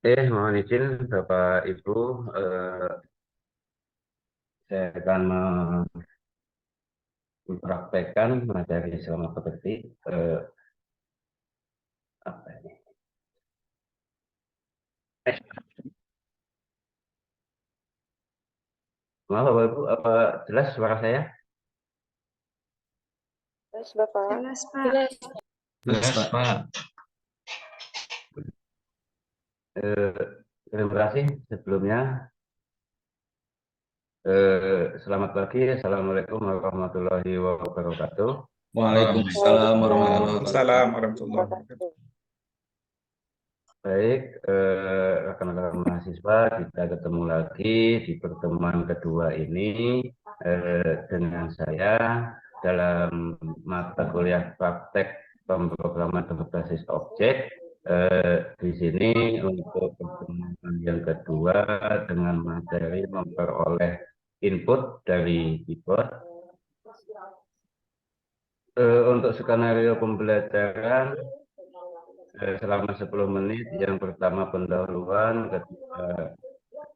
Mohon izin Bapak Ibu, saya akan mempraktekkan materi selama petik. Apa ini? Eh, Maaf Bapak Ibu, apa jelas suara saya? Jelas, Bapak. Jelas, Pak. Jelas. Jelas, Pak. Terima kasih sebelumnya. Selamat pagi, Assalamualaikum warahmatullahi wabarakatuh. Waalaikumsalam warahmatullahi wabarakatuh. Waalaikumsalam warahmatullahi wabarakatuh. Baik, rekan-rekan mahasiswa, kita ketemu lagi di pertemuan kedua ini dengan saya dalam mata kuliah praktek pemrograman berbasis objek. Di sini untuk pertemuan yang kedua dengan materi memperoleh input dari keyboard. Untuk skenario pembelajaran selama 10 menit, yang pertama pendahuluan, kedua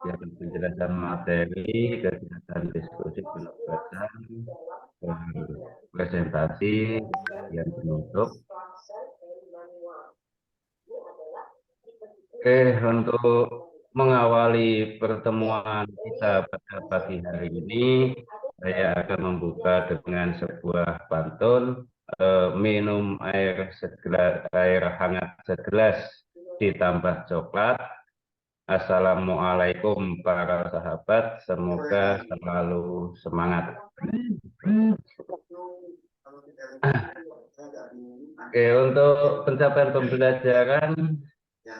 kegiatan penjelasan materi, kegiatan diskusi penugasan, presentasi, yang penutup. Untuk mengawali pertemuan kita pada pagi hari ini, saya akan membuka dengan sebuah pantun, minum air hangat segelas ditambah coklat. Assalamualaikum para sahabat, semoga selalu semangat. Untuk pencapaian pembelajaran,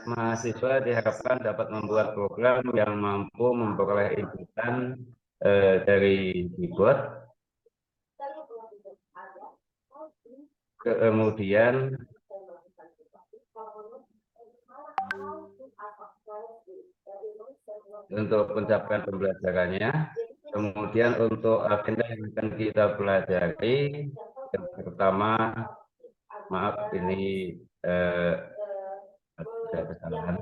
mahasiswa diharapkan dapat membuat program yang mampu memperoleh inputan dari keyboard, kemudian untuk pencapaian pembelajarannya, kemudian untuk agenda yang akan kita pelajari, yang pertama, maaf ini ada kesalahan.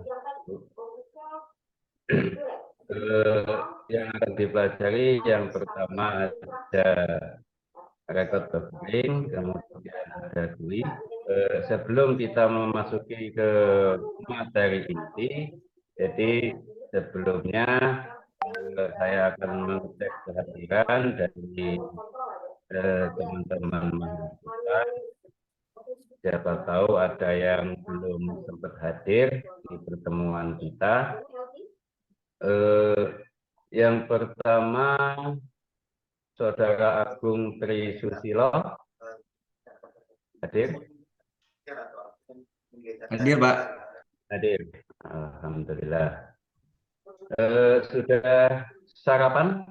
Yang akan dipelajari yang pertama ada record buffering, kemudian ada GUI. Sebelum kita memasuki ke materi inti, jadi sebelumnya saya akan mengecek kehadiran dari teman-teman mahasiswa. Siapa tahu ada yang belum sempat hadir di pertemuan kita. Yang pertama, Saudara Agung Tri Susilo, hadir? Hadir, Pak. Hadir. Alhamdulillah. Sudah sarapan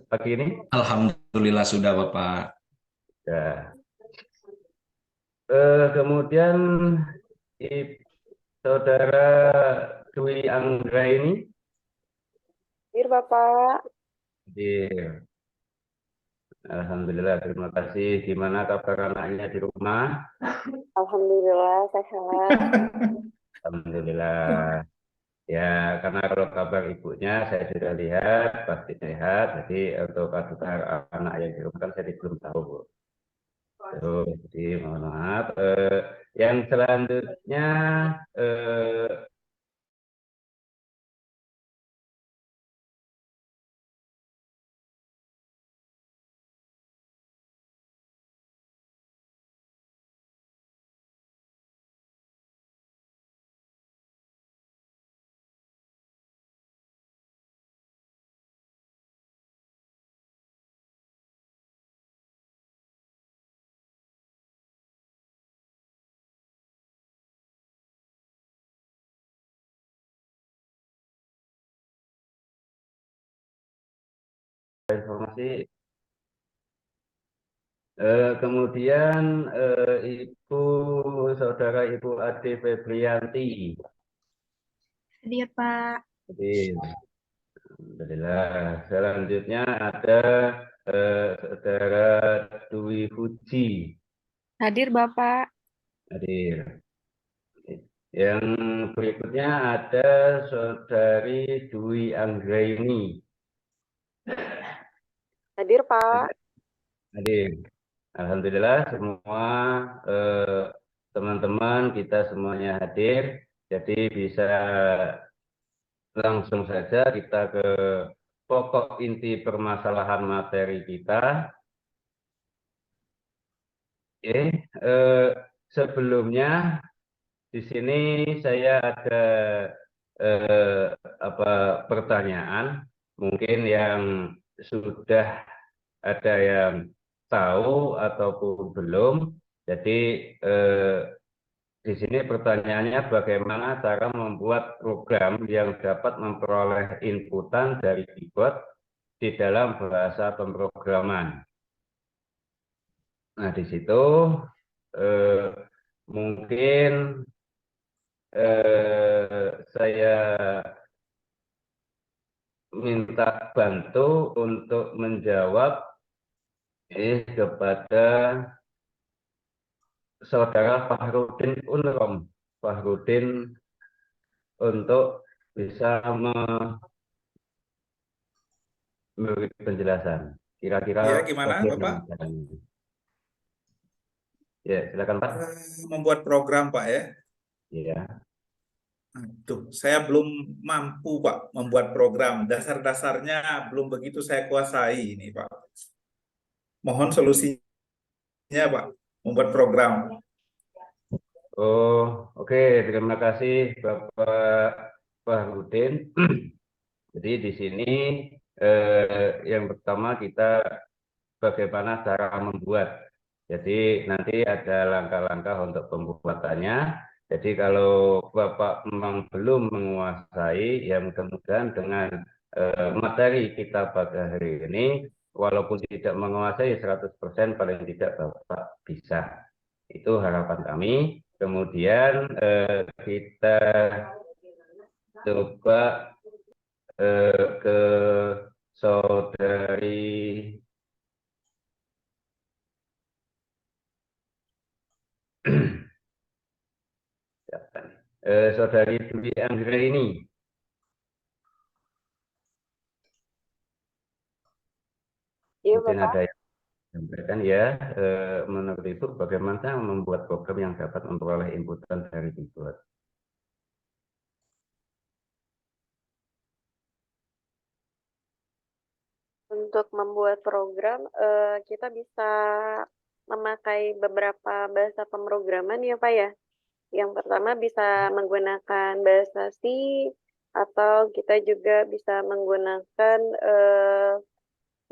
pagi ini? Alhamdulillah sudah, Bapak. Ya. Kemudian Saudara Dwi Anggra ini? Hadir, Bapak. Hadir. Alhamdulillah, terima kasih. Gimana kabar anaknya di rumah? Alhamdulillah, sehat. Alhamdulillah. Ya, karena kalau kabar ibunya saya sudah lihat pasti sehat. Jadi untuk kabar anak yang di rumah kan saya belum tahu, Bu. Jadi mohon maaf. Yang selanjutnya informasi. Kemudian Saudara Ibu Ade Febrianti. Hadir, Pak. Hadir. Alhamdulillah. Selanjutnya ada Saudara Dwi Fuji. Hadir, Bapak. Hadir. Yang berikutnya ada Saudari Dwi Anggraini. Hadir, Pak. Hadir. Alhamdulillah semua teman-teman kita semuanya hadir. Jadi bisa langsung saja kita ke pokok inti permasalahan materi kita. Sebelumnya di sini saya ada pertanyaan, mungkin yang sudah ada yang tahu ataupun belum. Jadi di sini pertanyaannya bagaimana cara membuat program yang dapat memperoleh inputan dari keyboard di dalam bahasa pemrograman. Nah, di situ mungkin saya minta bantu untuk menjawab kepada Saudara Fahrudin Unrom. Fahrudin untuk bisa memberi penjelasan. Kira-kira Ya, gimana, bagaimana Bapak? caranya? Ya, silakan Pak. Membuat program, Pak, ya. Ya. Aduh, saya belum mampu, Pak, membuat program. Dasar-dasarnya belum begitu saya kuasai ini, Pak. Mohon solusinya, Pak, membuat program. Oh, oke. Terima kasih Bapak Fahrudin. Jadi di sini yang pertama kita bagaimana cara membuat. Jadi nanti ada langkah-langkah untuk pembuatannya. Jadi kalau Bapak memang belum menguasai, ya mudah-mudahan dengan materi kita pada hari ini, walaupun tidak menguasai 100%, paling tidak Bapak bisa. Itu harapan kami. Kemudian kita coba ke Saudari Saudari Dwi Anggraini. Iya, Mungkin Bapak. ada yang sampaikan ya, menurut Ibu bagaimana membuat program yang dapat memperoleh inputan dari keyboard? Untuk membuat program, kita bisa memakai beberapa bahasa pemrograman ya, Pak, ya. Yang pertama bisa menggunakan bahasa C, atau kita juga bisa menggunakan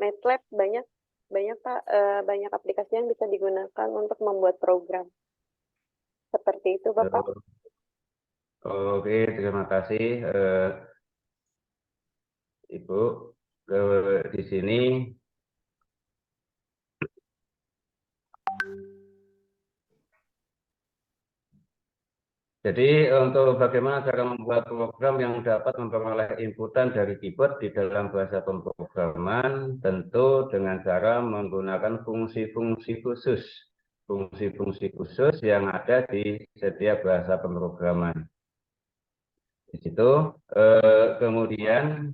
MATLAB. Banyak Pak, banyak aplikasi yang bisa digunakan untuk membuat program. Seperti itu, Bapak. Oke, terima kasih Ibu. Di sini jadi untuk bagaimana cara membuat program yang dapat memperoleh inputan dari keyboard di dalam bahasa pemrograman, tentu dengan cara menggunakan fungsi-fungsi khusus. Fungsi-fungsi khusus yang ada di setiap bahasa pemrograman. Di situ kemudian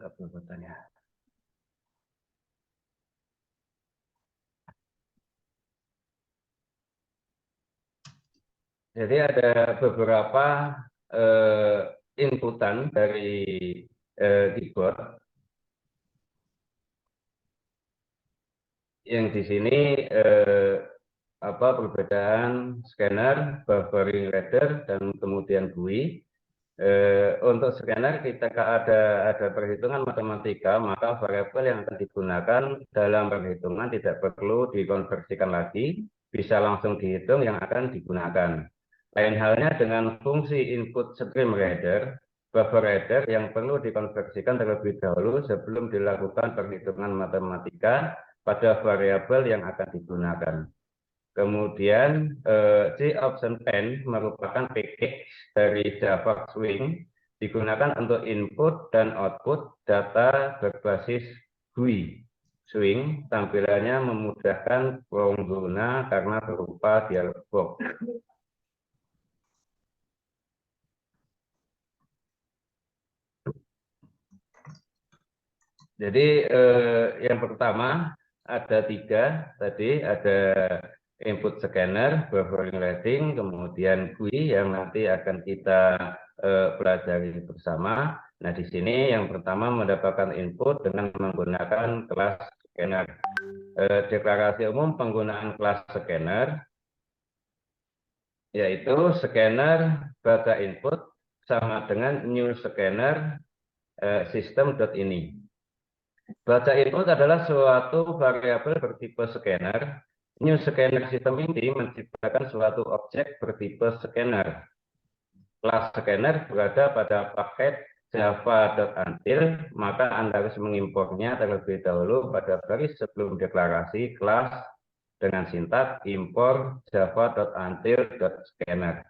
apa pertanyaan? Jadi ada beberapa inputan dari keyboard yang di sini perbedaan scanner, buffering reader, dan kemudian GUI. Untuk scanner kita ada perhitungan matematika, maka variabel yang akan digunakan dalam perhitungan tidak perlu dikonversikan lagi, bisa langsung dihitung yang akan digunakan. Lain halnya dengan fungsi input stream reader, buffer reader yang perlu dikonversikan terlebih dahulu sebelum dilakukan perhitungan matematika pada variabel yang akan digunakan. Kemudian C-Option10 merupakan package dari Java Swing, digunakan untuk input dan output data berbasis GUI. swing, tampilannya memudahkan pengguna karena berupa dialog box. Jadi yang pertama ada 3 tadi, ada input scanner, buffering lighting, kemudian GUI yang nanti akan kita pelajari bersama. Nah, di sini yang pertama mendapatkan input dengan menggunakan kelas scanner. Deklarasi umum penggunaan kelas scanner yaitu scanner baca input sama dengan new scanner system.ini. Baca input adalah suatu variabel bertipe scanner. New scanner system ini menciptakan suatu objek bertipe scanner. Kelas scanner berada pada paket java.until, maka Anda harus mengimpornya terlebih dahulu pada baris sebelum deklarasi kelas dengan sintaks import java.until.scanner.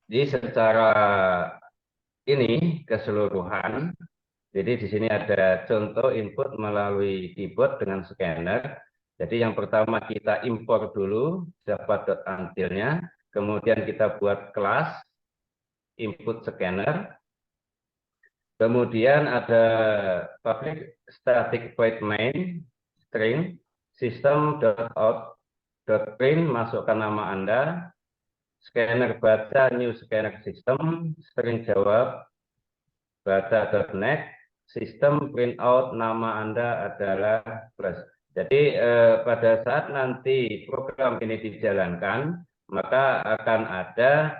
Jadi secara ini keseluruhan, jadi di sini ada contoh input melalui keyboard dengan scanner. Jadi yang pertama kita import dulu java.until-nya, kemudian kita buat kelas input scanner. Kemudian ada public static void main string system.out.print, masukkan nama Anda. Scanner baca new scanner system, string jawab baca.next, sistem printout nama Anda adalah plus. Jadi pada saat nanti program ini dijalankan, maka akan ada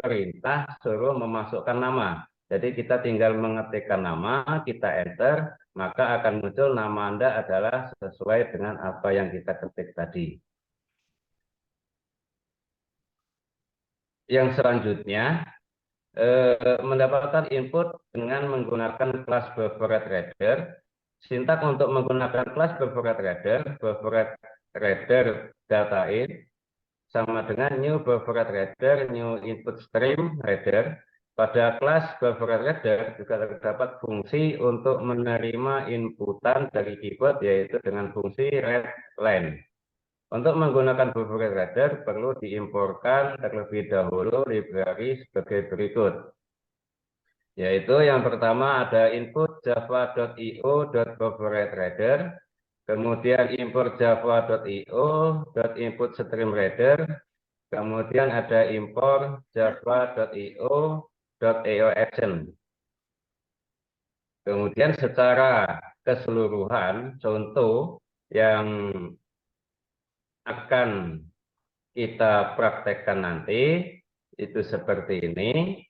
perintah suruh memasukkan nama. Jadi kita tinggal mengetikkan nama, kita enter, maka akan muncul nama Anda adalah sesuai dengan apa yang kita ketik tadi. Yang selanjutnya, mendapatkan input dengan menggunakan kelas bufferedReader. Sintaks untuk menggunakan kelas bufferedReader dataIn sama dengan new bufferedReader new input stream reader. Pada kelas bufferedReader juga terdapat fungsi untuk menerima inputan dari keyboard, yaitu dengan fungsi readLine. Untuk menggunakan bufferedReader perlu diimporkan terlebih dahulu library sebagai berikut. Yaitu yang pertama ada input java.io.bufferedReader, kemudian import java.io.input stream reader, kemudian ada import java.io.action. Kemudian secara keseluruhan contoh yang akan kita praktekkan nanti itu seperti ini.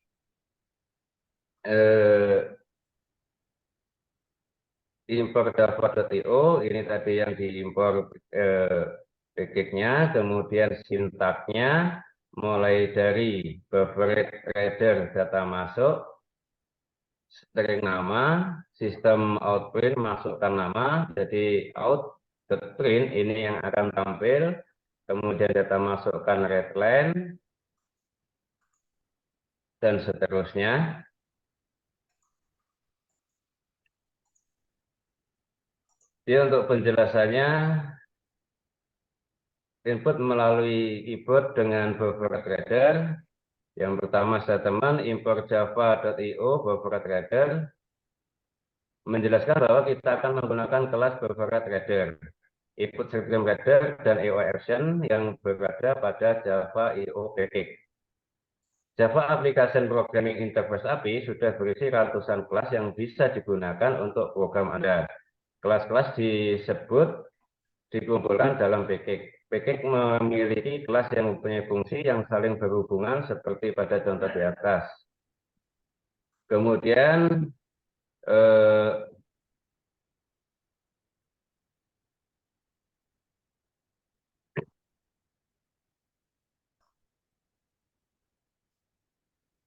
Import java.io, ini tadi yang diimpor package-nya, kemudian sintaknya mulai dari bufferedReader data masuk, string nama, sistem outprint masukkan nama, jadi out.print ini yang akan tampil, kemudian data masukkan readLine, dan seterusnya. Jadi untuk penjelasannya, input melalui keyboard dengan bufferedReader. Yang pertama statement import java.io bufferedReader menjelaskan bahwa kita akan menggunakan kelas bufferedReader, input stream reader, dan action yang berada pada Java IO package. Java Application Programming Interface API sudah berisi ratusan kelas yang bisa digunakan untuk program Anda. Kelas-kelas disebut dikumpulkan dalam package. Package memiliki kelas yang mempunyai fungsi yang saling berhubungan seperti pada contoh di atas. Kemudian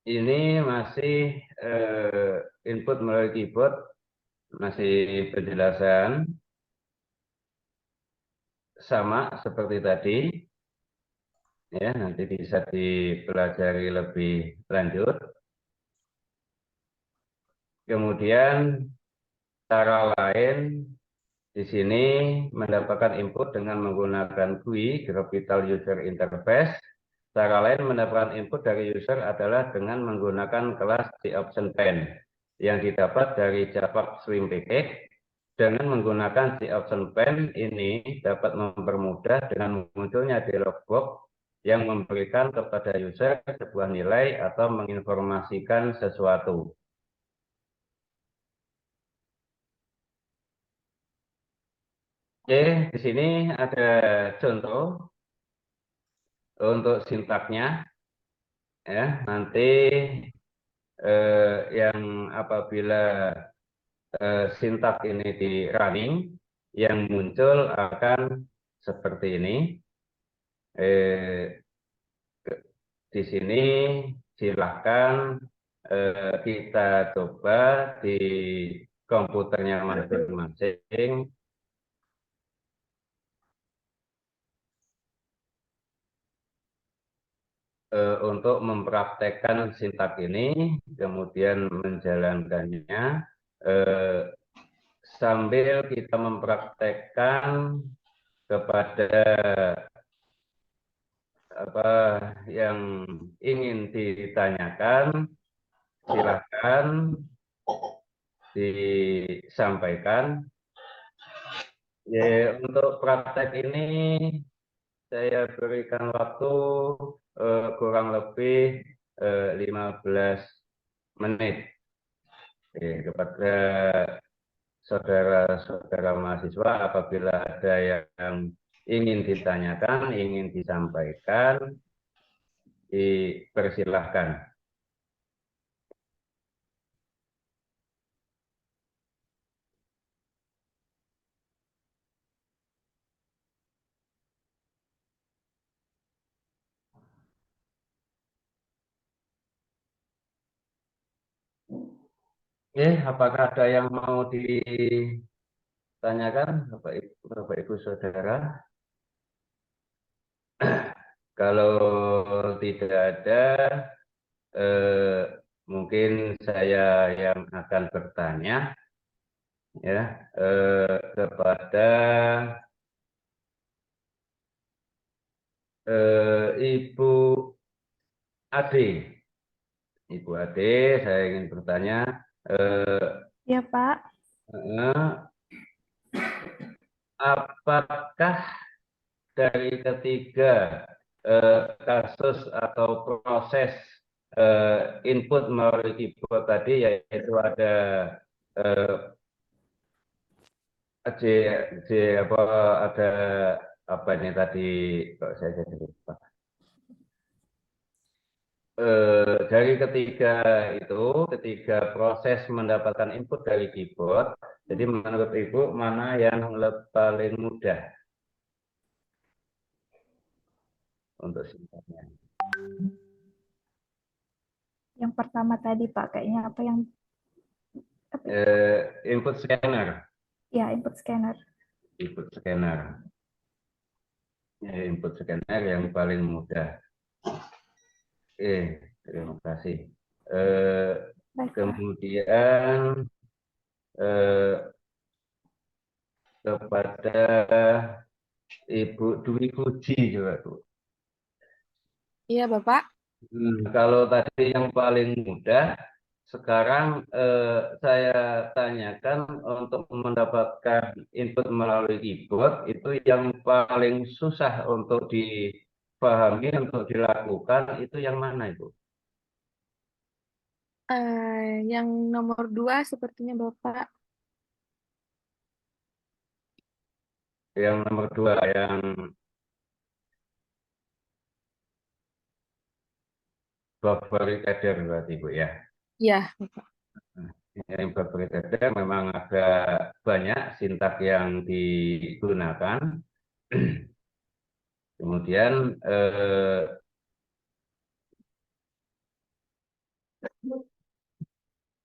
ini masih input melalui keyboard, masih penjelasan sama seperti tadi. Ya, nanti bisa dipelajari lebih lanjut. Kemudian cara lain di sini mendapatkan input dengan menggunakan GUI, Graphical User Interface. Cara lain mendapatkan input dari user adalah dengan menggunakan kelas GOptionPen yang didapat dari Java Swing Package. Dengan menggunakan GOptionPen ini dapat mempermudah dengan munculnya dialog box yang memberikan kepada user sebuah nilai atau menginformasikan sesuatu. Oke, di sini ada contoh untuk sintaknya. Ya, nanti yang apabila sintak ini di running, yang muncul akan seperti ini. Di sini silahkan kita coba di komputernya masing-masing. Untuk mempraktekkan sintak ini, kemudian menjalankannya, sambil kita mempraktekkan kepada apa yang ingin ditanyakan, silakan disampaikan. Ya, untuk praktek ini saya berikan waktu kurang lebih 15 menit kepada saudara-saudara mahasiswa. Apabila ada yang ingin ditanyakan, ingin disampaikan, dipersilahkan. Apakah ada yang mau ditanyakan, Bapak Ibu Saudara? Kalau tidak ada, mungkin saya yang akan bertanya ya kepada Ibu Ade. Ibu Ade, saya ingin bertanya. Ya, Pak. Apakah dari ketiga kasus atau proses input melalui keyboard tadi, yaitu ada ada apa ini tadi, kok saya jadi lupa. Dari ketiga itu, ketiga proses mendapatkan input dari keyboard, jadi menurut Ibu mana yang paling mudah untuk singkatnya? Yang pertama tadi, Pak, kayaknya apa yang Input scanner. ya, input scanner. Input scanner. Input scanner yang paling mudah. Terima kasih. Baik, Pak. Kemudian kepada Ibu Dwi Puji juga, Bu. Iya, Bapak. Kalau tadi yang paling mudah, sekarang saya tanyakan untuk mendapatkan input melalui keyboard, itu yang paling susah untuk dipahami, untuk dilakukan, itu yang mana, Ibu? Yang nomor 2 sepertinya Bapak. Yang nomor 2, yang favorite header berarti, Bu, ya? Iya, Bapak. Yang favorite header memang agak banyak sintak yang digunakan. Kemudian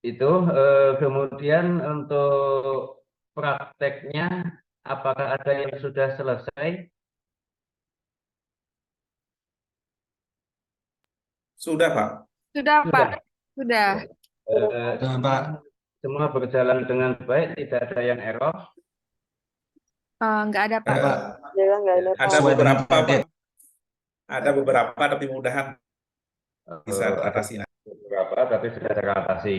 itu kemudian untuk prakteknya, apakah ada yang sudah selesai? Sudah, Pak. Sudah, Pak. Sudah. Eh, Pak. semua berjalan dengan baik, tidak ada yang error. Nggak ada, Pak. Pak, Jelas nggak ada, Ada Pak. sesuai dengan beberapa, target. Pak. Ada beberapa, tapi mudahan bisa Ada teratasi. beberapa, tapi sudah teratasi.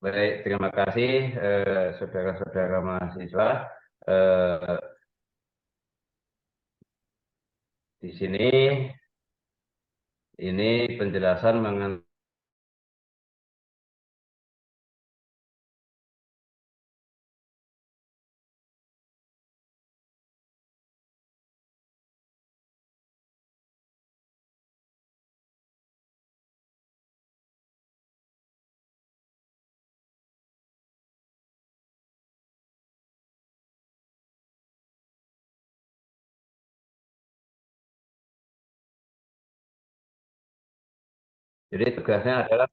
Baik, terima kasih saudara-saudara mahasiswa. Eh, di sini ini penjelasan mengenai jadi tugasnya adalah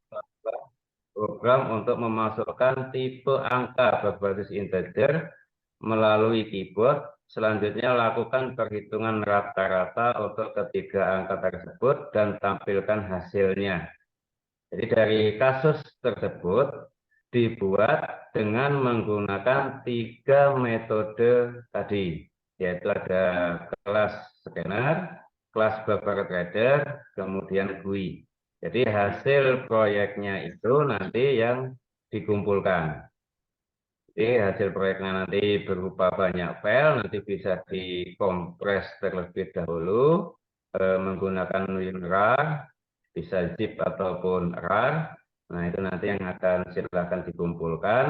program untuk memasukkan tipe angka berbasis integer melalui keyboard. Selanjutnya lakukan perhitungan rata-rata untuk ketiga angka tersebut dan tampilkan hasilnya. Jadi dari kasus tersebut dibuat dengan menggunakan 3 metode tadi, yaitu ada kelas scanner, kelas buffer trader, kemudian GUI. Jadi hasil proyeknya itu nanti yang dikumpulkan. Jadi hasil proyeknya nanti berupa banyak file, nanti bisa dikompres terlebih dahulu menggunakan WinRAR, bisa zip ataupun RAR. Nah, itu nanti yang akan silakan dikumpulkan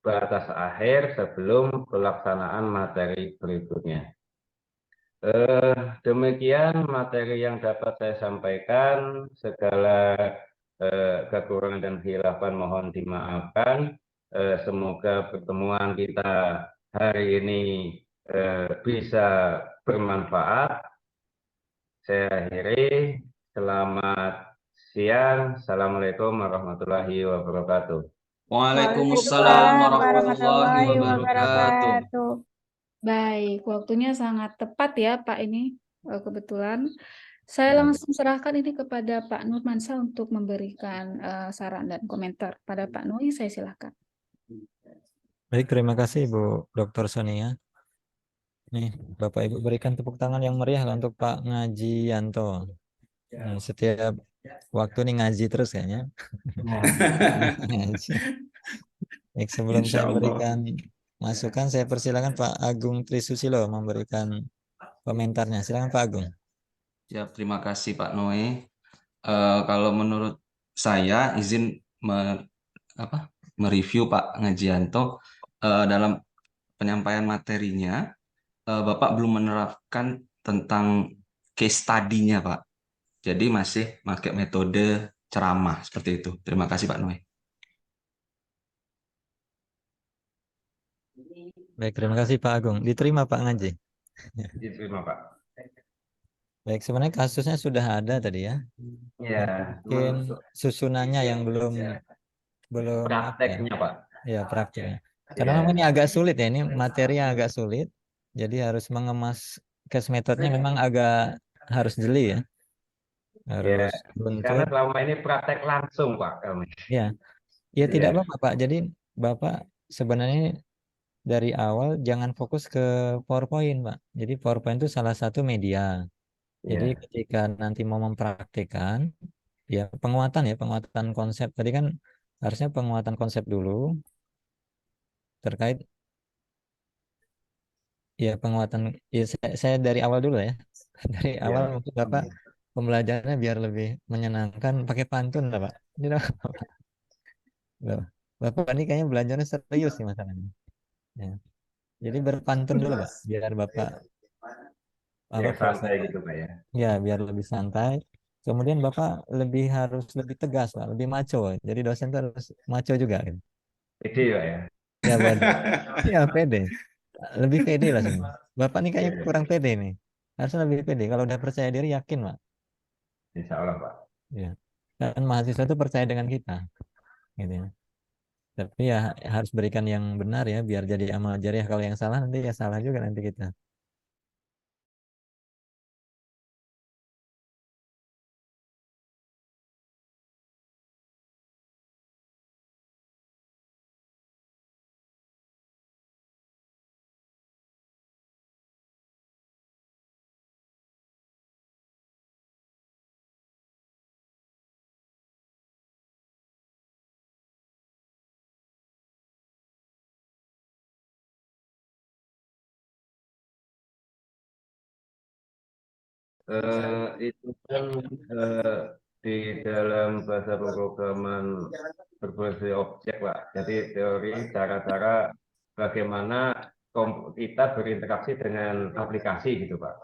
batas akhir sebelum pelaksanaan materi berikutnya. Demikian materi yang dapat saya sampaikan. Segala kekurangan dan khilafan mohon dimaafkan. Semoga pertemuan kita hari ini bisa bermanfaat. Saya akhiri. Selamat siang. Assalamualaikum warahmatullahi wabarakatuh. Waalaikumsalam Waalaikumsalam warahmatullahi warahmatullahi wabarakatuh. wabarakatuh. Baik, waktunya sangat tepat ya Pak ini. Kebetulan saya langsung serahkan ini kepada Pak Nurmansyah untuk memberikan saran dan komentar. Pada Pak Nui, saya silakan. Baik, terima kasih Ibu Dr. Sonia. Nih, Bapak Ibu berikan tepuk tangan yang meriah untuk Pak Ngaji Yanto. Nih, setiap waktu nih ngaji terus kayaknya. Ngaji. Baik, sebelum Insya saya Allah. berikan masukan, saya persilakan Pak Agung Trisusilo memberikan komentarnya. Silakan Pak Agung. Siap, terima kasih Pak Noe. Kalau menurut saya izin mereview Pak Ngajianto dalam penyampaian materinya, Bapak belum menerapkan tentang case study-nya Pak. Jadi masih pakai metode ceramah seperti itu. Terima kasih Pak Noe. Baik, terima kasih Pak Agung. Diterima Pak Ngaji. Diterima, Pak. Baik, sebenarnya kasusnya sudah ada tadi ya. Ya, Mungkin susunannya yang belum apa ya? prakteknya, Pak. Ya, praktiknya. Karena Ya. memang ini agak sulit ya, ini materi yang agak sulit. Jadi harus mengemas case methodenya memang agak harus jeli ya. Harus Karena runtut. selama ini praktek langsung, Pak, kami. Ya, ya tidak Ya. apa-apa Pak. Jadi Bapak sebenarnya dari awal jangan fokus ke PowerPoint, Pak. Jadi PowerPoint itu salah satu media. Jadi Ya. ketika nanti mau mempraktikkan, ya penguatan konsep. Tadi kan harusnya penguatan konsep dulu terkait ya penguatan. Ya saya dari awal dulu ya. Dari awal Ya. mungkin Bapak pembelajarannya biar lebih menyenangkan pakai pantun lah Pak. Ini loh. Loh, Bapak ini kayaknya belajarnya serius sih masalahnya. Ya. Jadi berpantun dulu Pak, biar Bapak apa Ya, santai proses gitu, Pak, ya. ya biar lebih santai. Kemudian Bapak harus lebih tegas Pak, lebih maco. Jadi dosen itu harus maco juga gitu. Ide, Pak, ya. Ya pede. Ya pede. Lebih pede lah semua. Bapak ini kayaknya Ya. kurang pede nih. Harusnya lebih pede. Kalau udah percaya diri yakin Pak. Insya Allah, Pak. Ya. Dan mahasiswa itu percaya dengan kita. Gitu ya. Tapi ya harus berikan yang benar ya biar jadi amal jariah. Kalau yang salah nanti ya salah juga nanti kita. Itu kan di dalam bahasa pemrograman berbasis objek, Pak. Jadi teori cara-cara bagaimana kita berinteraksi dengan aplikasi gitu, Pak.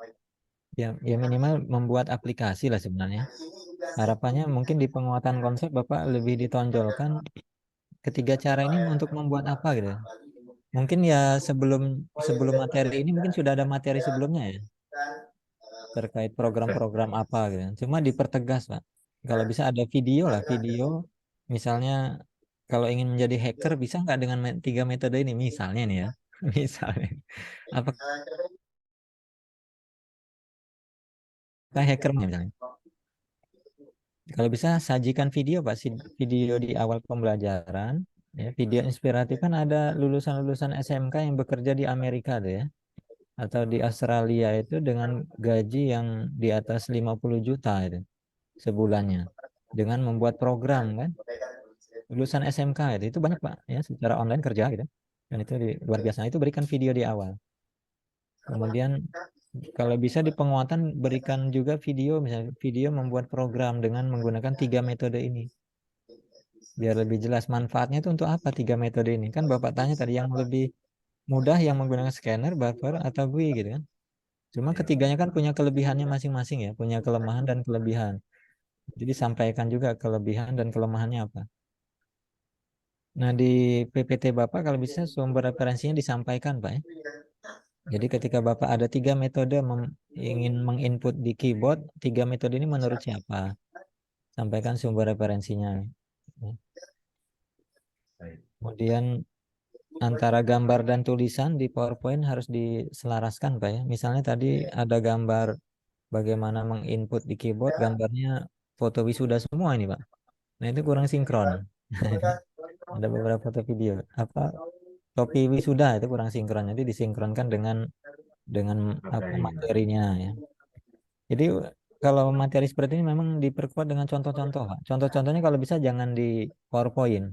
Ya minimal membuat aplikasi lah sebenarnya. Harapannya mungkin di penguatan konsep Bapak lebih ditonjolkan ketiga cara ini untuk membuat apa gitu. Mungkin ya sebelum materi ini mungkin sudah ada materi sebelumnya ya terkait program-program apa gitu. Cuma dipertegas, Pak. Kalau bisa ada video lah, video misalnya kalau ingin menjadi hacker bisa nggak dengan tiga metode ini misalnya nih ya. Misalnya. Apakah hacker misalnya? Kalau bisa sajikan video, Pak, video di awal pembelajaran. Ya, video inspiratif kan ada lulusan-lulusan SMK yang bekerja di Amerika tuh ya, atau di Australia itu dengan gaji yang di atas 50 juta itu sebulannya dengan membuat program kan. Lulusan SMK itu banyak, Pak, ya secara online kerja gitu. Dan itu luar biasa. Itu berikan video di awal. Kemudian kalau bisa di penguatan berikan juga video, misalnya video membuat program dengan menggunakan tiga metode ini. Biar lebih jelas manfaatnya itu untuk apa tiga metode ini. Kan Bapak tanya tadi yang lebih mudah yang menggunakan scanner, buffer, atau GUI gitu kan. Cuma ketiganya kan punya kelebihannya masing-masing ya, punya kelemahan dan kelebihan. Jadi sampaikan juga kelebihan dan kelemahannya apa. Nah di PPT Bapak kalau bisa sumber referensinya disampaikan Pak ya. Jadi ketika Bapak ada tiga metode ingin menginput di keyboard, tiga metode ini menurut siapa? Sampaikan sumber referensinya. Kemudian antara gambar dan tulisan di PowerPoint harus diselaraskan Pak ya. Misalnya tadi ada gambar bagaimana menginput di keyboard, gambarnya foto wisuda semua ini Pak. Nah itu kurang sinkron. Ada beberapa foto video. Apa topi wisuda itu kurang sinkron. Jadi disinkronkan dengan apa materinya ya. Jadi kalau materi seperti ini memang diperkuat dengan contoh-contoh Pak. Contoh-contohnya kalau bisa jangan di PowerPoint,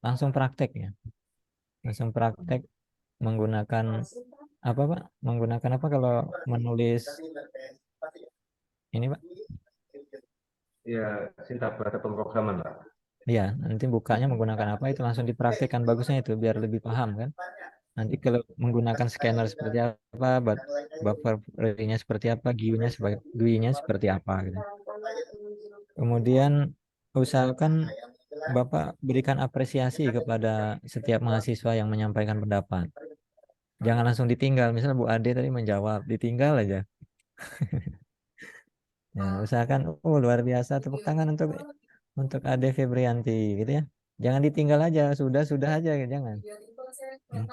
langsung praktek ya. Langsung praktek menggunakan apa Pak? Menggunakan apa kalau menulis ini Pak? Ya, cinta bahasa pemrograman, Pak. Iya, nanti bukanya menggunakan apa itu langsung dipraktekkan bagusnya itu biar lebih paham kan. Nanti kalau menggunakan scanner seperti apa, buffer-nya seperti apa, GUI-nya seperti apa gitu. Kemudian usahakan Bapak berikan apresiasi kepada setiap mahasiswa yang menyampaikan pendapat. Jangan langsung ditinggal. Misalnya Bu Ade tadi menjawab, ditinggal aja. Ya, usahakan luar biasa tepuk tangan untuk Ade Febrianti gitu ya. Jangan ditinggal aja, sudah aja jangan. Ya.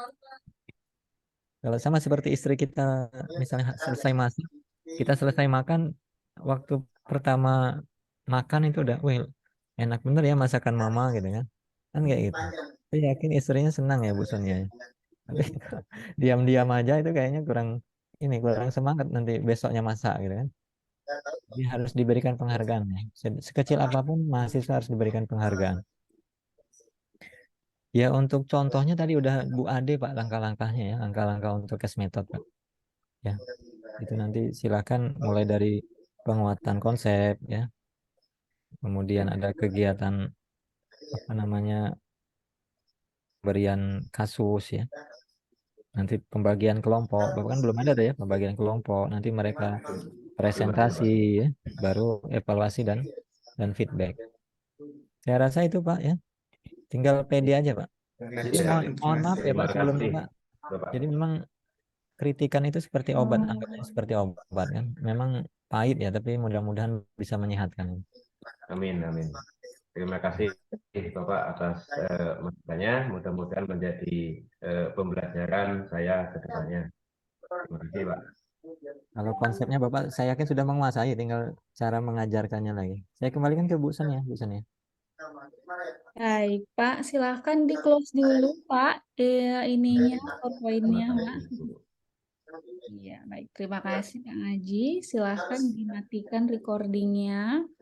Kalau sama seperti istri kita misalnya selesai masak, kita selesai makan waktu pertama makan itu udah, wih enak bener ya masakan mama gitu kan. Kan kayak gitu. Saya yakin istrinya senang ya Bu Sonia. Tapi diam-diam aja itu kayaknya kurang semangat nanti besoknya masak gitu kan. Jadi harus diberikan penghargaan ya. Sekecil apapun mahasiswa harus diberikan penghargaan. Ya untuk contohnya tadi udah Bu Ade Pak langkah-langkahnya ya, langkah-langkah untuk cash method Pak. Ya. Itu nanti silakan mulai dari penguatan konsep ya. Kemudian ada kegiatan apa namanya berian kasus ya. Nanti pembagian kelompok, Bapak kan belum ada tuh ya pembagian kelompok. Nanti mereka presentasi ya, baru evaluasi dan feedback. Saya rasa itu Pak ya. Tinggal pede aja Pak. Jadi mohon maaf ya Pak sebelumnya Pak. Jadi memang kritikan itu seperti obat, anggapnya seperti obat kan. Memang pahit ya, tapi mudah-mudahan bisa menyehatkan. Amin, amin. Terima kasih Bapak atas masukannya. Mudah-mudahan menjadi pembelajaran saya ke depannya. Terima kasih, Pak. Kalau konsepnya Bapak saya yakin sudah menguasai, tinggal cara mengajarkannya lagi. Saya kembalikan ke Bu Sonia, Bu Sonia. Baik, Pak. Silahkan di close dulu, Pak. Ininya, PowerPoint-nya, Pak. Iya, baik. Terima kasih, Kang Aji. Silahkan dimatikan recordingnya.